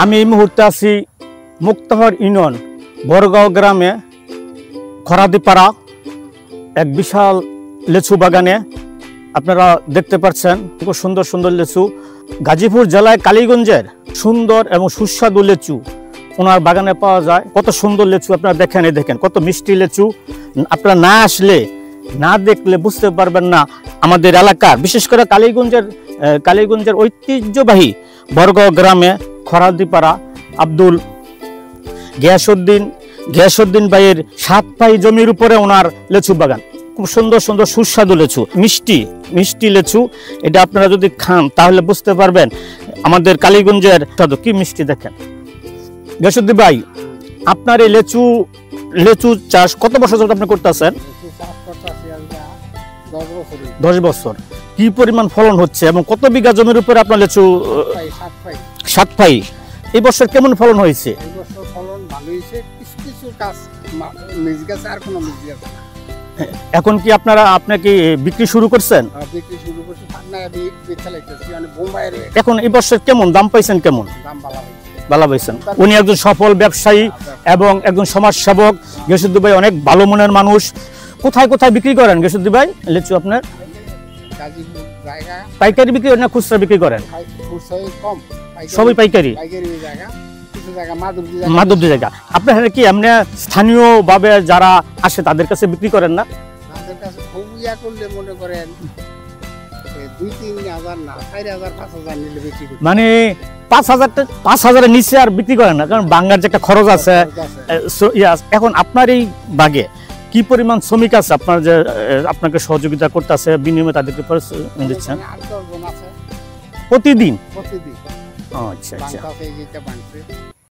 আমি এই মুহূর্তে আছি মুক্তাহার ইউনিয়ন বড়গাঁও গ্রামে খরাদিপাড়া এক বিশাল লেচু বাগানে। আপনারা দেখতে পাচ্ছেন খুব সুন্দর সুন্দর লেচু। গাজীপুর জেলায় কালীগঞ্জের সুন্দর এবং সুস্বাদু লেচু ওনার বাগানে পাওয়া যায়। কত সুন্দর লেচু আপনারা দেখেন, এই দেখেন কত মিষ্টি লেচু। আপনারা না আসলে না দেখলে বুঝতে পারবেন না আমাদের এলাকার, বিশেষ করে কালীগঞ্জের ঐতিহ্যবাহী বড়গাঁও গ্রামে খরাদিপাড়া আব্দুল গিয়াসউদ্দিন ভাইয়ের 7 পাই জমির উপরে ওনার লেচু বাগান। খুব সুন্দর সুন্দর সুস্বাদু লেচু, মিষ্টি লেচু। এটা আপনারা যদি খান তাহলে বুঝতে পারবেন আমাদের কালীগঞ্জের কি মিষ্টি। দেখেন গিয়াসউদ্দিন ভাই, আপনার এই লেচু চাষ কত বছর ধরে আপনি করতেছেন? 10 বছর। কি পরিমাণ ফলন হচ্ছে এবং কত বিঘা জমির উপরে আপনার লেচু? 7 পাই। এই বছর কেমন ফলন হয়েছে? এখন কি আপনি কি বিক্রি শুরু করছেন? এখন এই বছর কেমন দাম পাইছেন? কেমন ভালো পাইছেন? উনি একজন সফল ব্যবসায়ী এবং একজন সমাজসেবক। গিয়াসউদ্দিন ভাই অনেক ভালো মনের মানুষ। কোথায় কোথায় বিক্রি করেন গিয়াসউদ্দিন ভাই লেচু? আপনার পাইকারি বিক্রি না খুচরা বিক্রি করেন? সবই পাইকারি। মাধবদী জায়গা। আপনার কি এমনি স্থানীয় ভাবে যারা আসে তাদের কাছে বিক্রি করেন না? মানে 5,000-5,000-এর নিচে আর বিক্রি করেন না, কারণ বাংলার যে একটা খরচ আছে। এখন আপনার এই বাগে কি পরিমাণ শ্রমিক আছে আপনার যে আপনাকে সহযোগিতা করতেছে, বিনিময়ে তাদেরকে দিচ্ছেন প্রতিদিন? আচ্ছা আচ্ছা।